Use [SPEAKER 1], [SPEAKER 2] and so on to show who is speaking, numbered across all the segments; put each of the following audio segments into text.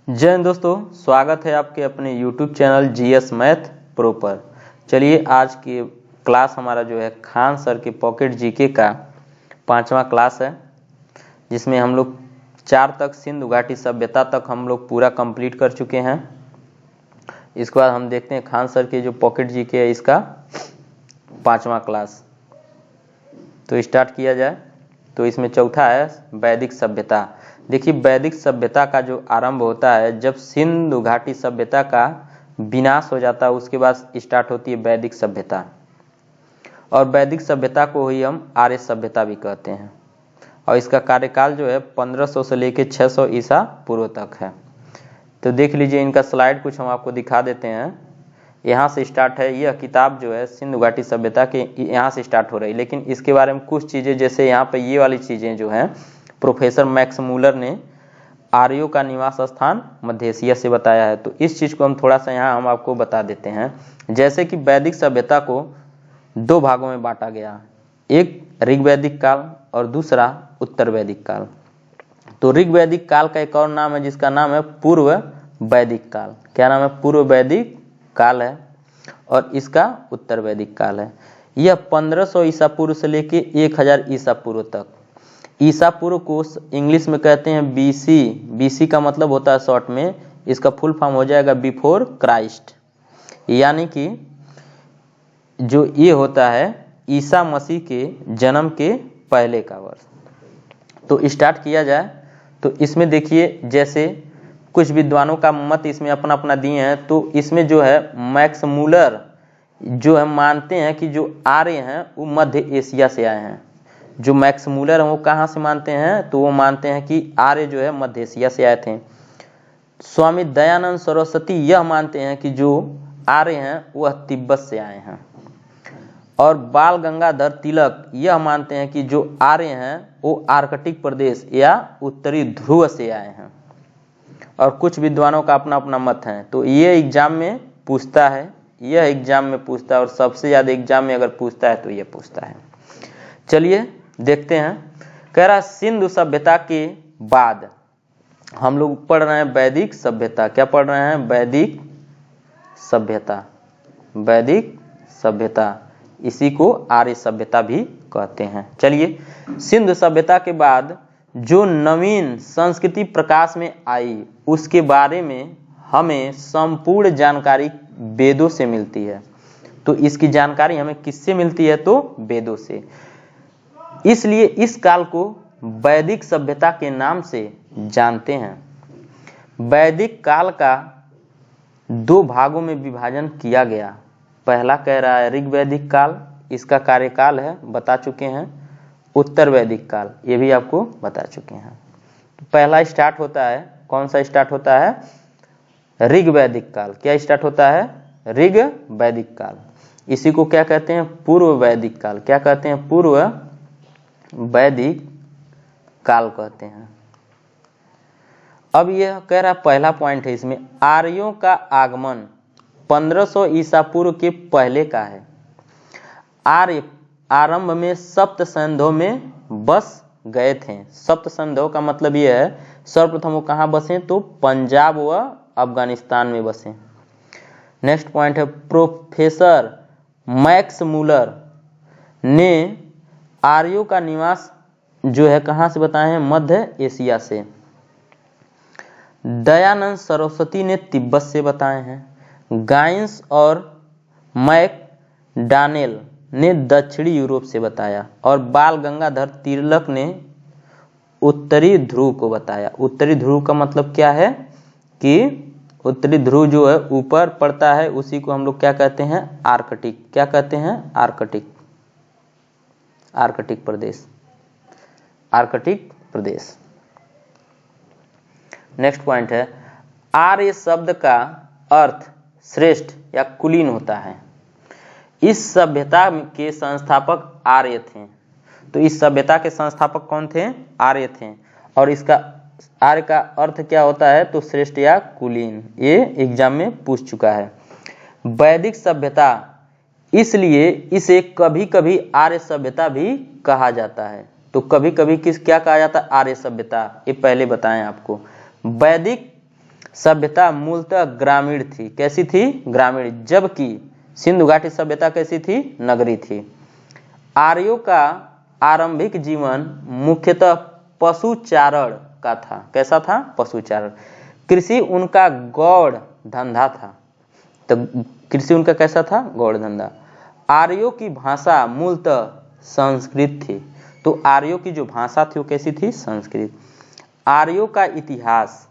[SPEAKER 1] जय हिंद दोस्तों, स्वागत है आपके अपने YouTube channel GS math pro पर। चलिए आज की क्लास हमारा जो है खान सर के पॉकेट जीके का 5वां क्लास है, जिसमें हम लोग 4 तक सिंधु घाटी सभ्यता तक हम लोग पूरा कंप्लीट कर चुके हैं। इसके बाद हम देखते हैं खान सर के जो पॉकेट जीके है इसका 5वां क्लास। तो स्टार्ट किया जाए। तो इसमें चौथा है वैदिक सभ्यता। देखिए, वैदिक सभ्यता का जो आरंभ होता है जब सिंधु घाटी सभ्यता का विनाश हो जाता है, उसके बाद स्टार्ट होती है वैदिक सभ्यता। और वैदिक सभ्यता को ही हम आर्य सभ्यता भी कहते हैं। और इसका कार्यकाल जो है 1500 से लेकर 600 ईसा पूर्व तक है। तो देख लीजिए, इनका स्लाइड कुछ हम आपको दिखा देते हैं। यहाँ से स्टार्ट है। यह किताब जो है सिंधु घाटी सभ्यता के यहाँ से स्टार्ट हो रही है, लेकिन इसके बारे में कुछ चीज़ें, जैसे यहाँ पे ये वाली चीज़ें जो हैं प्रोफेसर मैक्स मूलर ने आर्यों का निवास स्थान मध्य एशिया से बताया है। तो इस चीज़ को हम थोड़ा सा यहाँ हम आपको बता देते हैं। जैसे कि वैदिक सभ्यता को 2 भागों में बांटा गया, एक ऋग्वैदिक काल और दूसरा उत्तर वैदिक काल। तो ऋग्वैदिक काल का एक और नाम है जिसका नाम है पूर्व वैदिक काल। क्या नाम है? पूर्व वैदिक काल है। और इसका उत्तर वैदिक काल है। यह 1500 ईसा पूर्व से लेके 1000 ईसा पूर्व तक। ईसा पूर्व को इंग्लिश में कहते हैं BC। BC का मतलब होता है शॉर्ट में, इसका फुल फॉर्म हो जाएगा बिफोर क्राइस्ट, यानी कि जो ये होता है ईसा मसीह के जन्म के पहले का वर्ष। तो स्टार्ट किया जाए तो इसमें देखिए, जैसे कुछ विद्वानों का मत इसमें अपना अपना दिए हैं। तो इसमें जो है मैक्स मूलर जो है मानते हैं कि जो आर्य हैं वो मध्य एशिया से आए हैं। जो मैक्स मूलर हैं वो कहाँ से मानते हैं? तो वो मानते हैं कि आर्य जो है मध्य एशिया से आए थे। स्वामी दयानंद सरस्वती यह मानते हैं कि जो आर्य हैं वह तिब्बत से आए हैं। और बाल गंगाधर तिलक यह मानते हैं कि जो आर्य हैं वो आर्कटिक प्रदेश या उत्तरी ध्रुव से आए हैं। और कुछ विद्वानों का अपना अपना मत है। तो ये एग्जाम में पूछता है, यह एग्जाम में पूछता है, और सबसे ज़्यादा एग्जाम में अगर पूछता है तो ये पूछता है। चलिए देखते हैं। कह रहा सिंधु सभ्यता के बाद हम लोग पढ़ रहे हैं वैदिक सभ्यता। क्या पढ़ रहे हैं? वैदिक सभ्यता। वैदिक सभ्यता, इसी को आर्य सभ्यता भी कहते हैं। चलिए, सिंधु सभ्यता के बाद जो नवीन संस्कृति प्रकाश में आई उसके बारे में हमें संपूर्ण जानकारी वेदों से मिलती है। तो इसकी जानकारी हमें किससे मिलती है? तो वेदों से। इसलिए इस काल को वैदिक सभ्यता के नाम से जानते हैं। वैदिक काल का 2 भागों में विभाजन किया गया। पहला कह रहा है ऋग्वैदिक काल, इसका कार्यकाल है बता चुके हैं। उत्तर वैदिक काल, ये भी आपको बता चुके हैं। तो पहला स्टार्ट होता है, कौन सा स्टार्ट होता है? ऋग्वैदिक काल। क्या स्टार्ट होता है? ऋग्वैदिक काल। इसी को क्या कहते हैं? पूर्व वैदिक काल। क्या कहते हैं? पूर्व वैदिक काल कहते हैं। अब यह कह रहा पहला पॉइंट है इसमें, आर्यों का आगमन 1500 ईसा पूर्व के पहले का है। आर्य आरंभ में सप्त संधों में बस गए थे। सप्त संधों का मतलब यह है, सर्वप्रथम वो कहाँ बसे? तो पंजाब व अफगानिस्तान में बसे। नेक्स्ट पॉइंट है, प्रोफेसर मैक्स मूलर ने आर्यों का निवास जो है कहाँ से बताए हैं? मध्य एशिया से। दयानंद सरस्वती ने तिब्बत से बताए हैं। गाइंस और मैकडॉनेल ने दक्षिणी यूरोप से बताया। और बाल गंगाधर तिलक ने उत्तरी ध्रुव को बताया। उत्तरी ध्रुव का मतलब क्या है? कि उत्तरी ध्रुव जो है ऊपर पड़ता है, उसी को हम लोग क्या कहते हैं? आर्कटिक। क्या कहते हैं? आर्कटिक। आर्कटिक प्रदेश। आर्कटिक प्रदेश। नेक्स्ट पॉइंट है, आर्य शब्द का अर्थ श्रेष्ठ या कुलीन होता है। इस सभ्यता के संस्थापक आर्य थे। तो इस सभ्यता के संस्थापक कौन थे? आर्य थे। और इसका आर्य का अर्थ क्या होता है? तो श्रेष्ठ या कुलीन। ये एग्जाम में पूछ चुका है। वैदिक सभ्यता, इसलिए इसे कभी कभी आर्य सभ्यता भी कहा जाता है। तो कभी कभी क्या कहा जाता है? आर्य सभ्यता। ये पहले बताएं आपको। वैदिक सभ्यता मूलतः ग्रामीण थी। कैसी थी? ग्रामीण। जबकि सिंधु घाटी सभ्यता कैसी थी? नगरी थी। आर्यों का आरंभिक जीवन मुख्यतः पशुचारण का था। कैसा था? पशुचारण। कृषि उनका गौड़ धंधा था। तो कृषि उनका कैसा था? गौड़ धंधा। आर्यों की भाषा मूलतः संस्कृत थी। तो आर्यों की जो भाषा थी वो कैसी थी? संस्कृत। आर्यों का इतिहास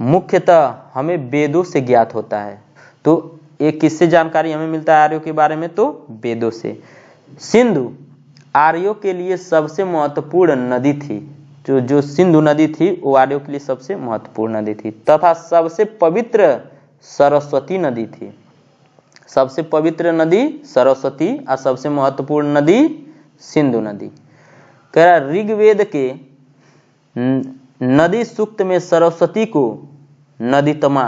[SPEAKER 1] मुख्यतः हमें वेदों से ज्ञात होता है। तो एक किससे जानकारी हमें मिलता है आर्यों के बारे में? तो वेदों से। सिंधु आर्यों के लिए सबसे महत्वपूर्ण नदी थी। जो सिंधु नदी थी वो आर्यों के लिए सबसे महत्वपूर्ण नदी थी तथा सबसे पवित्र सरस्वती नदी थी। सबसे पवित्र नदी सरस्वती और सबसे महत्वपूर्ण नदी सिंधु नदी। कह रहा ऋग्वेद के नदी सूक्त में सरस्वती को नदीतमा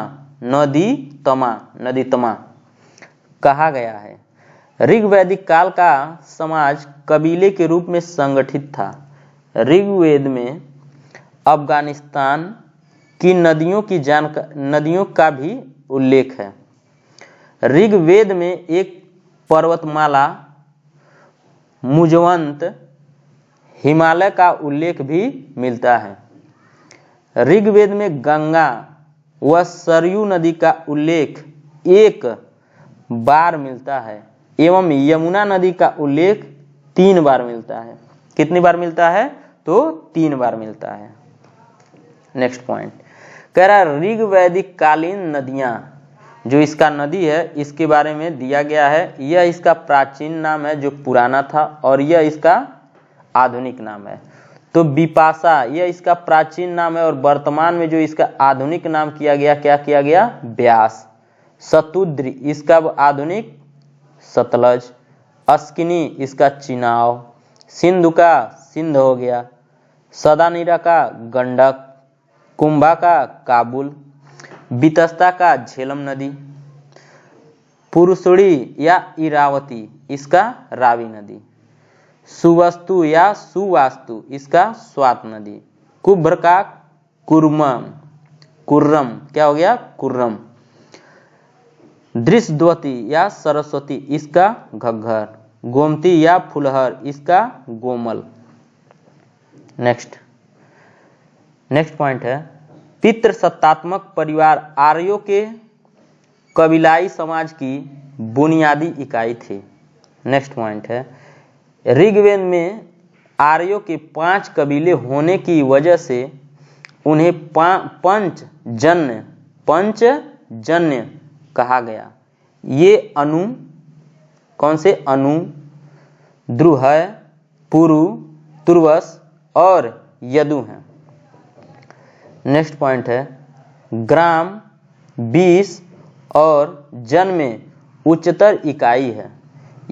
[SPEAKER 1] कहा गया है। ऋग्वैदिक काल का समाज कबीले के रूप में संगठित था। ऋग्वेद में अफगानिस्तान की नदियों का भी उल्लेख है। ऋग्वेद में एक पर्वतमाला मुजवंत हिमालय का उल्लेख भी मिलता है। ऋग्वेद में गंगा व सरयू नदी का उल्लेख एक बार मिलता है एवं यमुना नदी का उल्लेख 3 बार मिलता है। कितनी बार मिलता है? तो 3 बार मिलता है। नेक्स्ट पॉइंट कह रहा है ऋग्वैदिक कालीन नदियां, जो इसका नदी है इसके बारे में दिया गया है। यह इसका प्राचीन नाम है जो पुराना था और यह इसका आधुनिक नाम है। तो विपाशा यह इसका प्राचीन नाम है और वर्तमान में जो इसका आधुनिक नाम किया गया, क्या किया गया? व्यास। शतुद्री इसका आधुनिक सतलज। अस्किनी इसका चिनाव। सिंधु का सिंध हो गया। सदानीरा का गंडक। कुंभा का काबुल। बितस्ता का झेलम नदी। पुरुषड़ी या इरावती इसका रावी नदी। सुवस्तु या सुवास्तु इसका स्वात नदी। कुब्र का कुर्रम क्या हो गया? कुर्रम। दृश्यद्वती या सरस्वती इसका घग्घर। गोमती या फुलहर इसका गोमल। नेक्स्ट पॉइंट है पितृसत्तात्मक परिवार आर्यों के कबीलाई समाज की बुनियादी इकाई थी। नेक्स्ट पॉइंट है ऋग्वेद में आर्यों के 5 कबीले होने की वजह से उन्हें पंचजन्य कहा गया। ये कौन से? अनु, द्रुहय, पुरु, तुर्वस और यदु हैं। नेक्स्ट पॉइंट है ग्राम 20 और जन में उच्चतर इकाई है।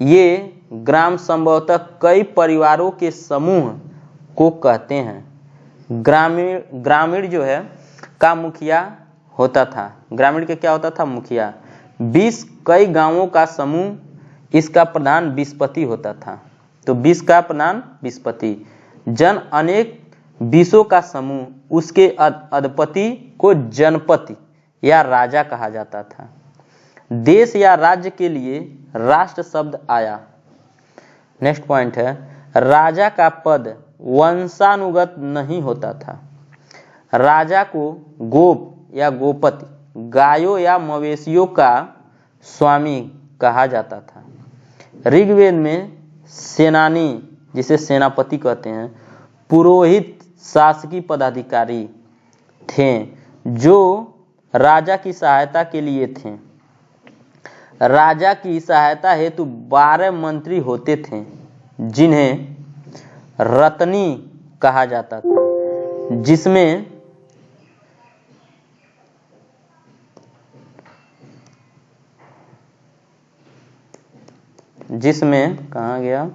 [SPEAKER 1] ये ग्राम संभवतः कई परिवारों के समूह को कहते हैं। ग्रामीण जो है का मुखिया होता था। ग्रामीण के क्या होता था? मुखिया। 20 कई गांवों का समूह इसका प्रधान विस्पति होता था। तो 20 का प्रधान विस्पति। जन अनेक 20 का समूह उसके अधिपति को जनपति या राजा कहा जाता था। देश या राज्य के लिए राष्ट्र शब्द आया। नेक्स्ट पॉइंट है राजा का पद वंशानुगत नहीं होता था। राजा को गोप या गोपति, गायों या मवेशियों का स्वामी कहा जाता था। ऋग्वेद में सेनानी जिसे सेनापति कहते हैं, पुरोहित शासकीय पदाधिकारी थे जो राजा की सहायता के लिए थे। राजा की सहायता हेतु 12 मंत्री होते थे जिन्हें रत्नी कहा जाता था, जिसमें कहा गया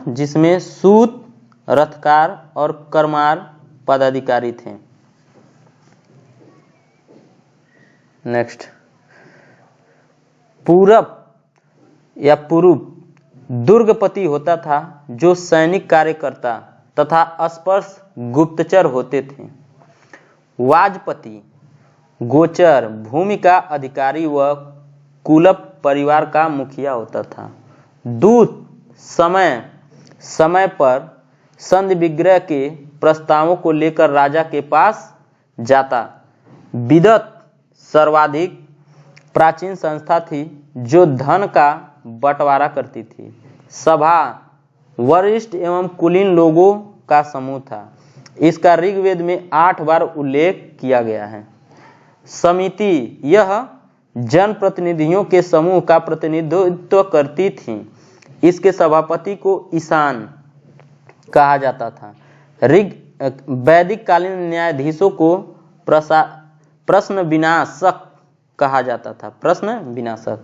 [SPEAKER 1] जिसमें सूत, रथकार और करमार पदाधिकारी थे। नेक्स्ट पूरब या पुरुष दुर्गपति होता था, जो सैनिक कार्यकर्ता तथा स्पर्श गुप्तचर होते थे। वाजपति गोचर भूमि का अधिकारी व कुलप परिवार का मुखिया होता था। दूत समय समय पर संधि विग्रह के प्रस्तावों को लेकर राजा के पास जाता। विदत सर्वाधिक प्राचीन संस्था थी जो धन का बंटवारा करती थी। सभा वरिष्ठ एवं कुलीन लोगों का समूह था। इसका ऋग्वेद में 8 बार उल्लेख किया गया है। समिति यह जनप्रतिनिधियों के समूह का प्रतिनिधित्व करती थी। इसके सभापति को ईशान कहा जाता था। वैदिक कालीन न्यायाधीशों को प्रश्न विनाशक कहा जाता था। प्रश्न विनाशक।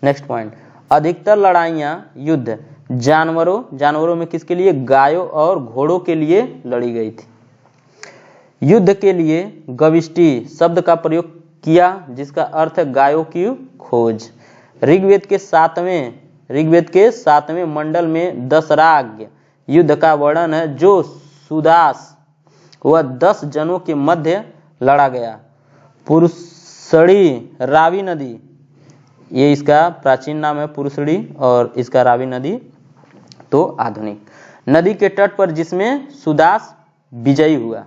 [SPEAKER 1] नेक्स्ट पॉइंट, अधिकतर लड़ाइयाँ युद्ध जानवरों में किसके लिए? गायों और घोड़ों के लिए लड़ी गई थी। युद्ध के लिए गविष्टि शब्द का प्रयोग किया, जिसका अर्थ है गायों की खोज। ऋग्वेद के 7वें मंडल में दशराग युद्ध का वर्णन है, जो सुदास व 10 जनों के मध्य लड़ा गया। पुरुषड़ी रावी नदी, ये इसका प्राचीन नाम है पुरुषड़ी, और इसका रावी नदी तो आधुनिक नदी के तट पर, जिसमें सुदास विजयी हुआ।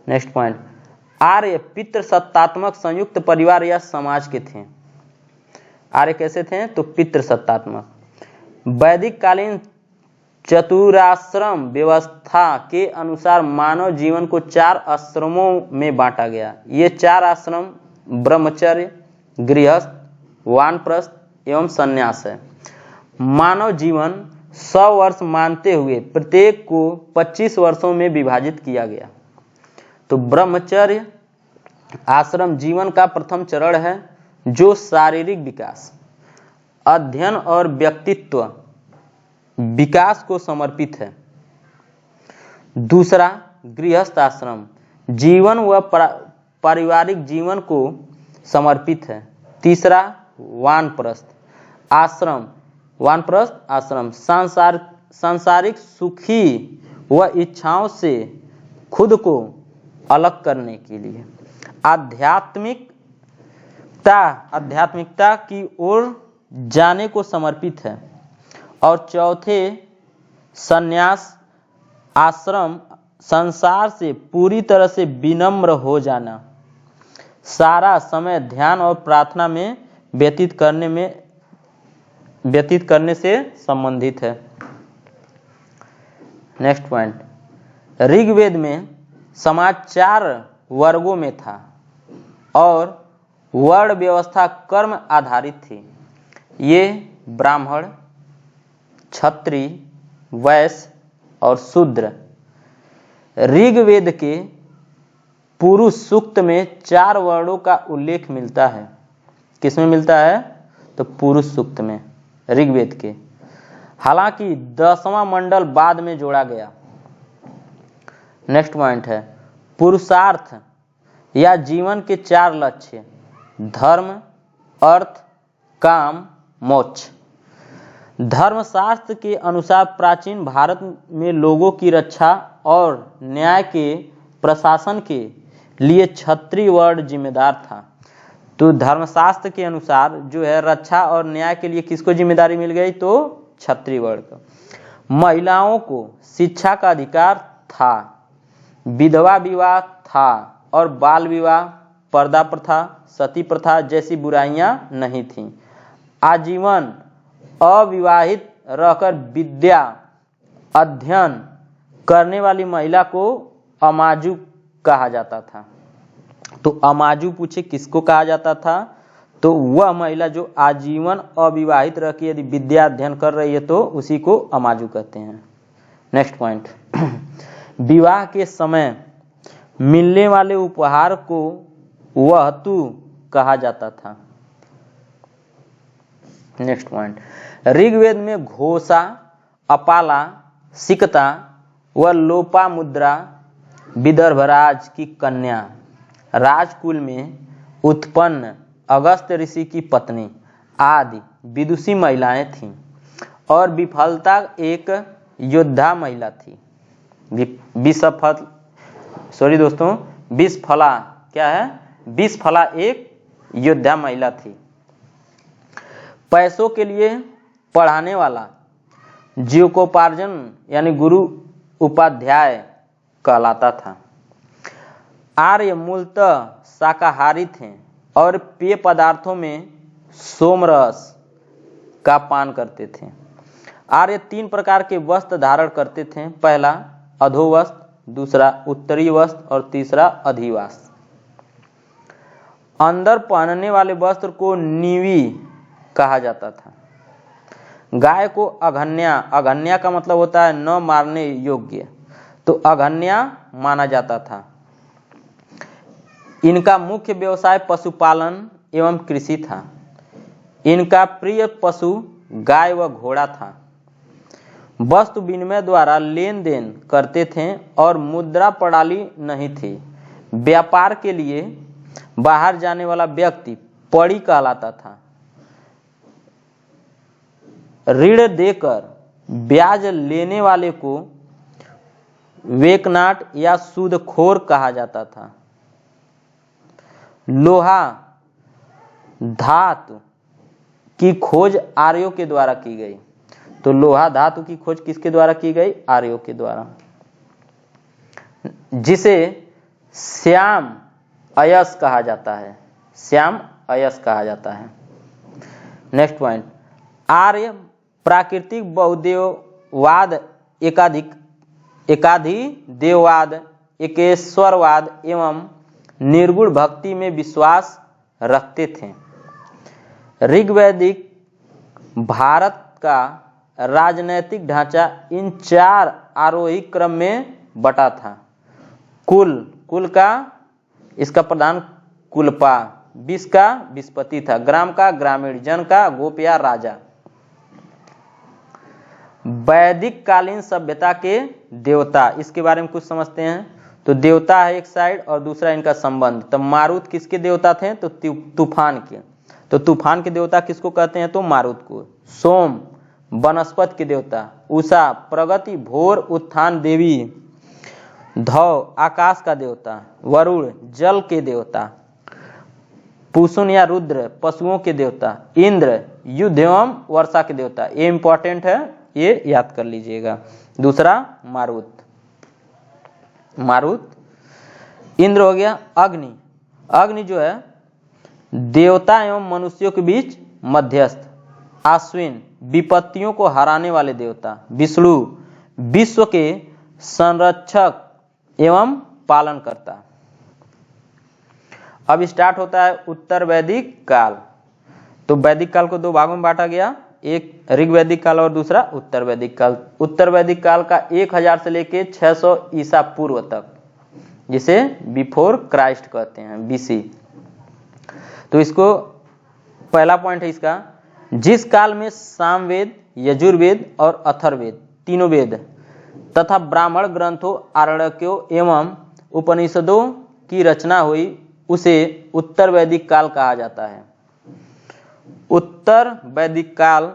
[SPEAKER 1] नेक्स्ट पॉइंट, आर्य पितृसत्तात्मक संयुक्त परिवार या समाज के थे। आर्य कैसे थे? तो पितृसत्तात्मक। वैदिक कालीन चतुराश्रम व्यवस्था के अनुसार मानव जीवन को 4 आश्रमों में बांटा गया। ये 4 आश्रम ब्रह्मचर्य, गृहस्थ, वानप्रस्थ एवं संन्यास है। मानव जीवन 100 वर्ष मानते हुए प्रत्येक को 25 वर्षों में विभाजित किया गया। तो ब्रह्मचर्य आश्रम जीवन का प्रथम चरण है, जो शारीरिक विकास, अध्ययन और व्यक्तित्व विकास को समर्पित है। दूसरा गृहस्थ आश्रम जीवन व पारिवारिक जीवन को समर्पित है। तीसरा वानप्रस्थ आश्रम सांसारिक सुखी व इच्छाओं से खुद को अलग करने के लिए आध्यात्मिकता की ओर जाने को समर्पित है। और चौथे संन्यास आश्रम संसार से पूरी तरह से विनम्र हो जाना, सारा समय ध्यान और प्रार्थना में व्यतीत करने से संबंधित है। नेक्स्ट पॉइंट, ऋग्वेद में समाज 4 वर्गों में था और वर्ण व्यवस्था कर्म आधारित थी। ये ब्राह्मण, क्षत्रिय, वैश्य और शूद्र। ऋग्वेद के पुरुष सूक्त में 4 वर्णों का उल्लेख मिलता है। किसमें मिलता है? तो पुरुष सूक्त में, ऋग्वेद के। हालांकि 10वां मंडल बाद में जोड़ा गया। नेक्स्ट पॉइंट है पुरुषार्थ या जीवन के 4 लक्ष्य: धर्म, अर्थ, काम, मोक्ष। धर्मशास्त्र के अनुसार प्राचीन भारत में लोगों की रक्षा और न्याय के प्रशासन के लिए क्षत्रिय वर्ण जिम्मेदार था। तो धर्मशास्त्र के अनुसार जो है रक्षा और न्याय के लिए किसको जिम्मेदारी मिल गई? तो क्षत्रिय वर्ण को। महिलाओं को शिक्षा का अधिकार था, विधवा विवाह था और बाल विवाह, पर्दा प्रथा, सती प्रथा जैसी बुराइयां नहीं थीं। आजीवन अविवाहित रहकर विद्या अध्ययन करने वाली महिला को अमाजु कहा जाता था। तो अमाजु पूछे किसको कहा जाता था? तो वह महिला जो आजीवन अविवाहित रह के यदि विद्या अध्ययन कर रही है तो उसी को अमाजु कहते हैं। नेक्स्ट पॉइंट, विवाह के समय मिलने वाले उपहार को वहतु कहा जाता था। नेक्स्ट पॉइंट, ऋग्वेद में घोषा, अपाला, सिकता व लोपामुद्रा विदर्भराज की कन्या, राजकुल में उत्पन्न अगस्त ऋषि की पत्नी, आदि विदुषी महिलाएं थीं और विफलता एक योद्धा महिला थी। विस्फला क्या है? विस्फला एक योद्धा महिला थी। पैसों के लिए पढ़ाने वाला जीविकोपार्जन यानी गुरु उपाध्याय कहलाता था। आर्य मूलतः शाकाहारी थे और पेय पदार्थों में सोमरस का पान करते थे। आर्य 3 प्रकार के वस्त्र धारण करते थे। पहला अधोवस्त्र, दूसरा उत्तरी वस्त्र और तीसरा अधिवस्त्र। अंदर पहनने वाले वस्त्र को नीवी कहा जाता था। गाय को अघन्या, अघन्या का मतलब होता है न मारने योग्य, तो अघन्या माना जाता था। इनका मुख्य व्यवसाय पशुपालन एवं कृषि था। इनका प्रिय पशु गाय व घोड़ा था। वस्तु विनिमय द्वारा लेन देन करते थे और मुद्रा प्रणाली नहीं थी। व्यापार के लिए बाहर जाने वाला व्यक्ति पड़ी कहलाता था। ऋण देकर ब्याज लेने वाले को वेकनाट या सूदखोर कहा जाता था। लोहा धातु की खोज आर्यों के द्वारा की गई। तो लोहा धातु की खोज किसके द्वारा की गई? आर्यों के द्वारा, जिसे श्याम अयस कहा जाता है। श्याम अयस कहा जाता है। नेक्स्ट पॉइंट, आर्य प्राकृतिक बहुदेववाद, एकाधिदेववाद, एकेश्वरवाद एवं निर्गुण भक्ति में विश्वास रखते थे। ऋग्वैदिक भारत का राजनैतिक ढांचा इन 4 आरोही क्रम में बटा था। कुल का इसका प्रधान कुलपा, विष का विस्पति था, ग्राम का ग्रामीण, जन का गोप या राजा। वैदिक कालीन सभ्यता के देवता, इसके बारे में कुछ समझते हैं। तो देवता है एक साइड और दूसरा इनका संबंध। तो मारुत किसके देवता थे? तो तूफान के। तो तूफान के देवता किसको कहते हैं? तो मारुत को। सोम वनस्पति के देवता, उषा प्रगति भोर उत्थान देवी, धौ आकाश का देवता, वरुण जल के देवता, पुषुन या रुद्र पशुओं के देवता, इंद्र युद्ध एवं वर्षा के देवता। ये इंपॉर्टेंट है, ये याद कर लीजिएगा। दूसरा मारुत इंद्र हो गया। अग्नि जो है देवता एवं मनुष्यों के बीच मध्यस्थ। अश्विन विपत्तियों को हराने वाले देवता। विष्णु विश्व के संरक्षक एवं पालन करता। अब स्टार्ट होता है उत्तर वैदिक काल। तो वैदिक काल को 2 भागों में बांटा गया, एक ऋग्वैदिक काल और दूसरा उत्तर वैदिक काल। उत्तर वैदिक काल का 1000 से लेके 600 ईसा पूर्व तक, जिसे बिफोर क्राइस्ट कहते हैं, बीसी। तो इसको पहला पॉइंट है इसका, जिस काल में सामवेद, यजुर्वेद और अथर्ववेद तीनों वेद तथा ब्राह्मण ग्रंथों, आरण्यकों एवं उपनिषदों की रचना हुई, उसे उत्तर वैदिक काल कहा जाता है। उत्तर वैदिक काल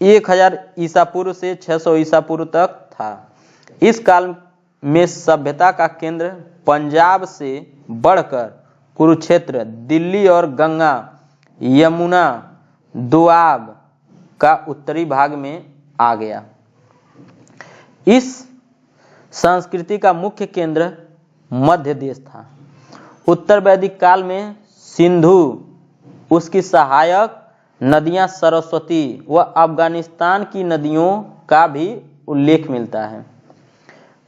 [SPEAKER 1] 1000 ईसा पूर्व से 600 ईसा पूर्व तक था। इस काल में सभ्यता का केंद्र पंजाब से बढ़कर कुरुक्षेत्र, दिल्ली और गंगा यमुना दोआब का उत्तरी भाग में आ गया। इस संस्कृति का मुख्य केंद्र मध्य देश था। उत्तर वैदिक काल में सिंधु, उसकी सहायक नदियां सरस्वती व अफगानिस्तान की नदियों का भी उल्लेख मिलता है।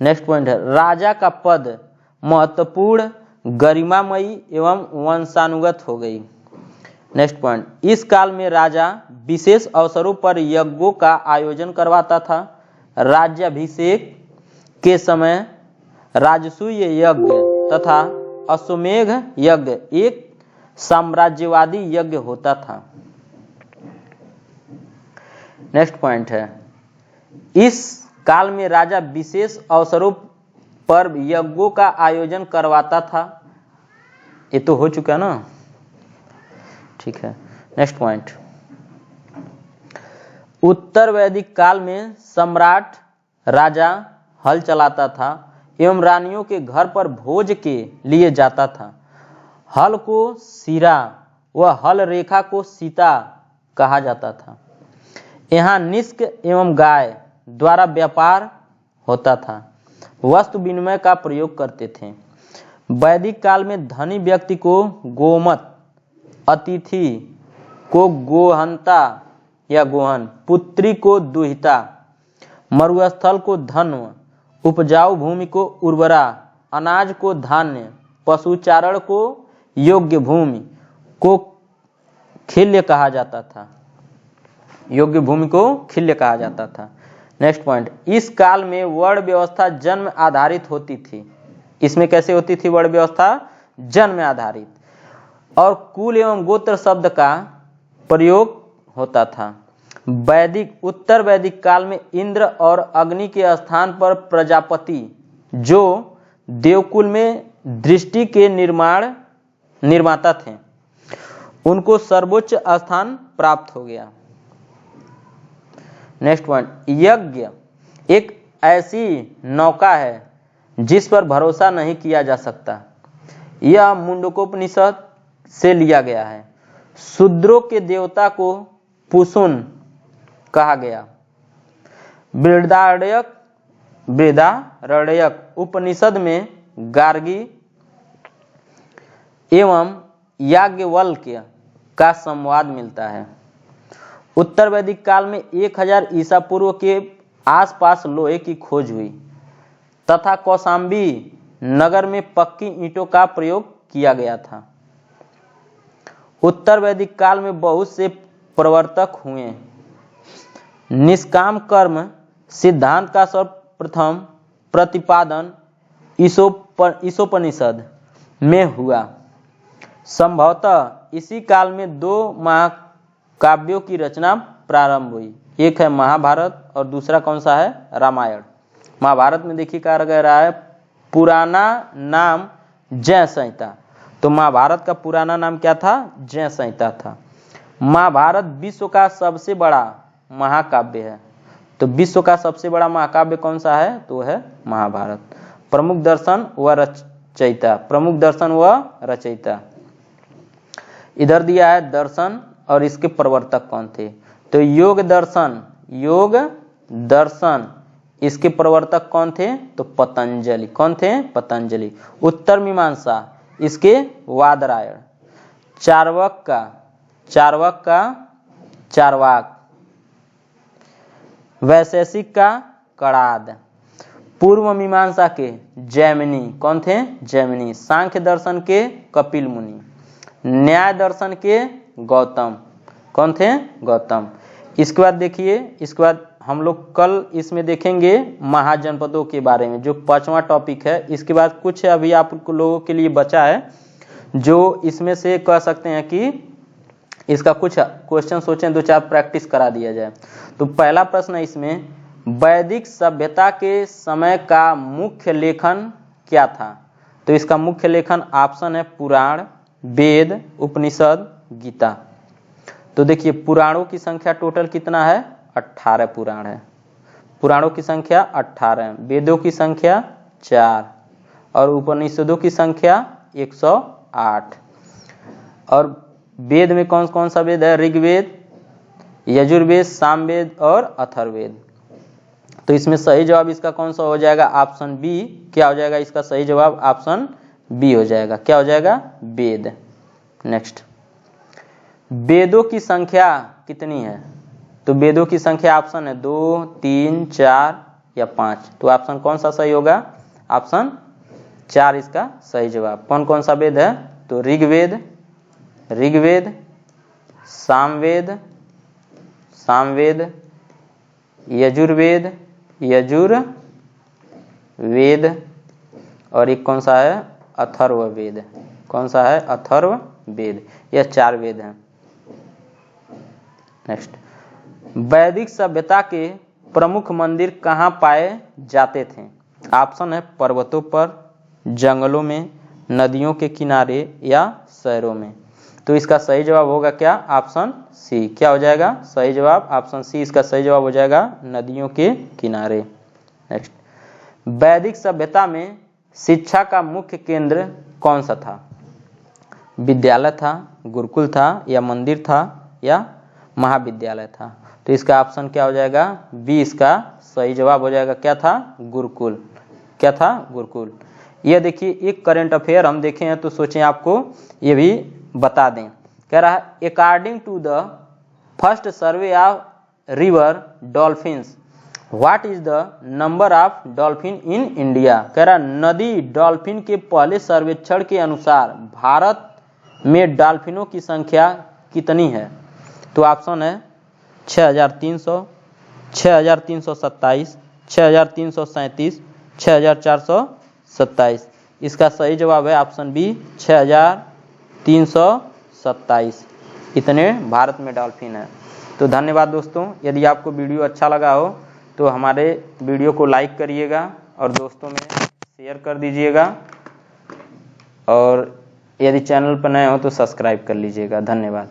[SPEAKER 1] नेक्स्ट पॉइंट है, राजा का पद महत्वपूर्ण, गरिमामयी एवं वंशानुगत हो गई। नेक्स्ट पॉइंट, इस काल में राजा विशेष अवसरों पर यज्ञों का आयोजन करवाता था। राज्याभिषेक के समय राजसूय यज्ञ तथा अश्वमेघ यज्ञ एक साम्राज्यवादी यज्ञ होता था। नेक्स्ट पॉइंट है, इस काल में राजा विशेष अवसरों पर यज्ञों का आयोजन करवाता था। ये तो हो चुका ना। ठीक है। नेक्स्ट पॉइंट, उत्तर वैदिक काल में सम्राट राजा हल चलाता था एवं रानियों के घर पर भोज के लिए जाता था। हल को सिरा व हल रेखा को सीता कहा जाता था। यहाँ निष्क एवं गाय द्वारा व्यापार होता था। वस्तु विनिमय का प्रयोग करते थे। वैदिक काल में धनी व्यक्ति को गोमत, अतिथि को गोहंता या गोहन, पुत्री को दुहिता, मरुस्थल को धन्व, उपजाऊ भूमि को उर्वरा, अनाज को धान्य, पशुचारण को योग्य भूमि को खिल्य कहा जाता था। योग्य भूमि को खिल्य कहा जाता था। नेक्स्ट पॉइंट, इस काल में वर्ण व्यवस्था जन्म आधारित होती थी। इसमें कैसे होती थी वर्ण व्यवस्था? जन्म आधारित। और कुल एवं गोत्र शब्द का प्रयोग होता था। वैदिक उत्तर वैदिक काल में इंद्र और अग्नि के स्थान पर प्रजापति, जो देवकुल में दृष्टि के निर्माता थे, उनको सर्वोच्च स्थान प्राप्त हो गया। नेक्स्ट पॉइंट, यज्ञ एक ऐसी नौका है जिस पर भरोसा नहीं किया जा सकता। यह मुंडकोपनिषद से लिया गया है। शूद्रों के देवता को पुसुन कहा गया। बृहदारण्यक उपनिषद में गार्गी एवं याज्ञवल्क्य का संवाद मिलता है। उत्तर वैदिक काल में 1000 ईसा पूर्व के आसपास लोहे की खोज हुई तथा कौशाम्बी नगर में पक्की ईंटों का प्रयोग किया गया था। उत्तर वैदिक काल में बहुत से प्रवर्तक हुए। निष्काम कर्म सिद्धांत का सर्वप्रथम प्रतिपादन ईशोपनिषद में हुआ। संभवतः इसी काल में 2 महाकाव्यों की रचना प्रारंभ हुई। एक है महाभारत और दूसरा कौन सा है? रामायण। महाभारत में देखिए कहा गया है पुराना नाम जय संहिता। तो महाभारत का पुराना नाम क्या था? जय संहिता था। महाभारत विश्व का सबसे बड़ा महाकाव्य है। तो विश्व का सबसे बड़ा महाकाव्य कौन सा है? तो है महाभारत। प्रमुख दर्शन व रचयिता, प्रमुख दर्शन व रचयिता। इधर दिया है दर्शन और इसके प्रवर्तक कौन थे। तो योग दर्शन इसके प्रवर्तक कौन थे? तो पतंजलि। कौन थे? पतंजलि। उत्तर मीमांसा इसके वादरायण। चार्वाक का चार्वाक। वैशेषिक का कणाद। पूर्व मीमांसा के जैमिनी। कौन थे? जैमिनी। सांख्य दर्शन के कपिल मुनि। न्याय दर्शन के गौतम। कौन थे? गौतम। इसके बाद देखिए, इसके बाद हम लोग कल इसमें देखेंगे महाजनपदों के बारे में, जो 5वां टॉपिक है। इसके बाद कुछ अभी आप लोगों के लिए बचा है जो इसमें से कह सकते हैं कि इसका कुछ क्वेश्चन सोचें, 2-4 प्रैक्टिस करा दिया जाए। तो पहला प्रश्न है इसमें, वैदिक सभ्यता के समय का मुख्य लेखन क्या था? तो इसका मुख्य लेखन ऑप्शन है पुराण, वेद, उपनिषद, गीता। तो देखिए पुराणों की संख्या टोटल कितना है? 18 पुराण है। पुराणों की संख्या 18 है, वेदों की संख्या 4 और उपनिषदों की संख्या 108। और वेद में कौन कौन सा वेद है? ऋग्वेद, यजुर्वेद, सामवेद और अथर्ववेद। तो इसमें सही जवाब इसका कौन सा हो जाएगा? Option B. क्या हो जाएगा इसका सही जवाब? ऑप्शन बी हो जाएगा। क्या हो जाएगा? वेद। नेक्स्ट, वेदों की संख्या कितनी है? तो वेदों की संख्या ऑप्शन है 2, 3, 4 या 5। तो ऑप्शन कौन सा सही होगा? ऑप्शन 4 इसका सही जवाब। कौन कौन सा वेद है? तो ऋग्वेद, सामवेद, यजुर्वेद और एक कौन सा है? अथर्ववेद। कौन सा है? अथर्ववेद। यह 4 वेद हैं। नेक्स्ट, वैदिक सभ्यता के प्रमुख मंदिर कहाँ पाए जाते थे? ऑप्शन है पर्वतों पर, जंगलों में, नदियों के किनारे या शहरों में। तो इसका सही जवाब होगा क्या? Option C. क्या हो जाएगा सही जवाब? ऑप्शन सी इसका सही जवाब हो जाएगा, नदियों के किनारे। नेक्स्ट, वैदिक सभ्यता में शिक्षा का मुख्य केंद्र कौन सा था? विद्यालय था, गुरुकुल था, या मंदिर था, या महाविद्यालय था? तो इसका ऑप्शन क्या हो जाएगा? बी इसका सही जवाब हो जाएगा। क्या था? गुरुकुल। क्या था? गुरुकुल। ये देखिए एक करंट अफेयर हम देखे हैं तो सोचें आपको ये भी बता दें। कह रहा है according to the first survey of river dolphins what is the number of dolphin in India? कह रहा नदी डॉल्फिन के पहले सर्वेक्षण के अनुसार भारत में डॉल्फिनों की संख्या कितनी है? तो ऑप्शन है 6300, 6327, 6337, 6427। इसका सही जवाब है ऑप्शन बी 6327। इतने भारत में डॉल्फिन है। तो धन्यवाद दोस्तों। यदि आपको वीडियो अच्छा लगा हो तो हमारे वीडियो को लाइक करिएगा और दोस्तों में शेयर कर दीजिएगा, और यदि चैनल पर नए हो तो सब्सक्राइब कर लीजिएगा। धन्यवाद।